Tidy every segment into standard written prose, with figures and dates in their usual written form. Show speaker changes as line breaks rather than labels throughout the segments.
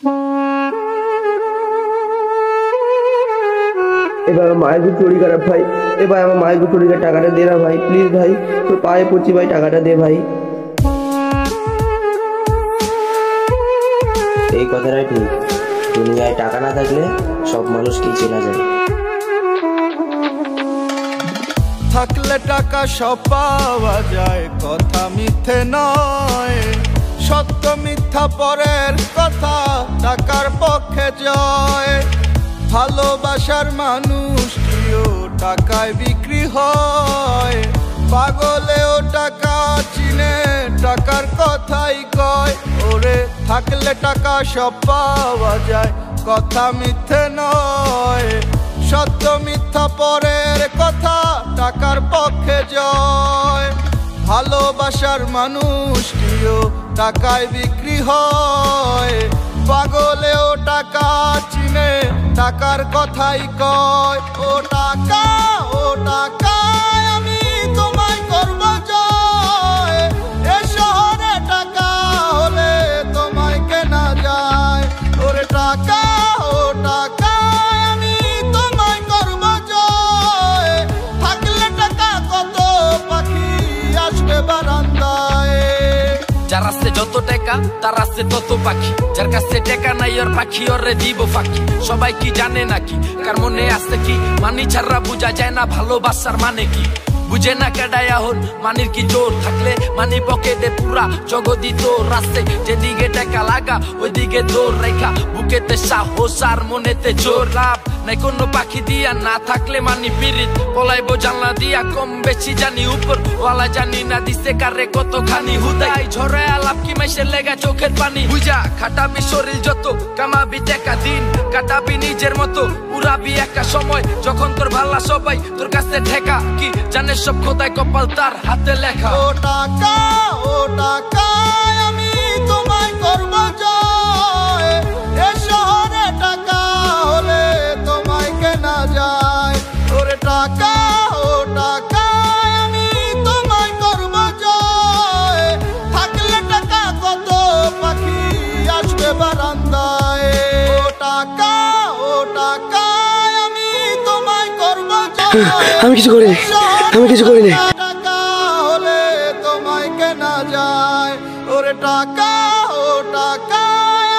এবার আমার মায়ের খুব শরীর খারাপ ভাই, এবার আমার মায়ের খুব শরীর খারাপ, টাকাটা দে না ভাই, প্লিজ ভাই, তোর পায়ে পড়ছি ভাই, টাকাটা দে ভাই।
এই কথাটাই ঠিক, দুনিয়ায় টাকা না থাকলে সব মানুষকেই চেনা যায়।
থাকলে টাকা সব পাওয়া যায়, কথা মিথ্যে নয়। সত্য মিথ্যা পরের কথা, টাকার পক্ষে জয়। ভালোবাসার মানুষ কিও টাকায় বিক্রি হয়। পাগলেও টাকা চিনে, টাকার কথাই কয়। ওরে থাকলে টাকা সব পাওয়া যায়, কথা মিথ্যে নয়। সত্য মিথ্যা পরের কথা, টাকার পক্ষে জয়। ভালোবাসার মানুষ কিও টাকায় বিক্রি হয়। পাগলেও টাকা চিনে, টাকার কথাই কয়। ও টাকা, ও টাকা, আমি তোমায় করব জয়। এ শহরে টাকা হলে তোমায় কেনা যায়। ওরে টাকা, ও টাকা, আমি তোমায় করব জয়। থাকলে টাকা কত পাখি আসবে বারান্দায়।
যার আছে যত টাকা তার আছে তত পাখি, যার কাছে টাকা নাই ওর পাখি ওরে দিব ফাঁকি। সবাই কি জানে নাকি কার মনে আছে কি, মানি ছাড়া বুঝা যায় না ভালোবাসার মানে কি। বুঝে না কেডায় এখন মানির কি জোর, থাকলে মানি পকেটে পুরা জগদি তোর। রাস্তে যেদিকে টাকা লাগা ওইদিকে দৌড় রেখা, বুকেতে সাহস আর মনেতে জোর। লাভ নাই কোনো পাখি দিয়া, না থাকলে মানি পিরিত পলাইবো জানলা দিয়া। কম বেশি জানি উপর ওয়ালা, জানি না দিছে কারে কতখানি। হুদাই ঝরে আলাপ কি মেশে লেগা চোখের পানি। বুঝা খাটাবি শরীর যত, কামাবি টাকা দিন কাটাবি নিজের মতো। উড়াবি একা সময় যখন তোর ভালা সবাই তোর কাছে ঠেকা। কি জানে সব খোদায় কপাল তার হাতে লেখা।
ও টাকা, ও টাকা, আমি তোমায় করব জয়। এ শহরে টাকা হলে তোমায় কেনা যায়। ওরে টাকা, ও টাকা, আমি তোমায় করব জয়। থাকলে টাকা কত পাখি আসবে বারান্দায়। ও টাকা, ও টাকা, আমি তোমায় করব জয়।
আমি কিছু করিনি, আমি কিছু করিনি।
টাকা হলে তোমায় কেনা যায়। ওরে টাকা, ও টাকা,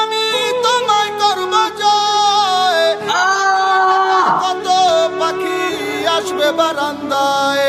আমি তোমায় করব জয়। কত পাখি আসবে বারান্দায়।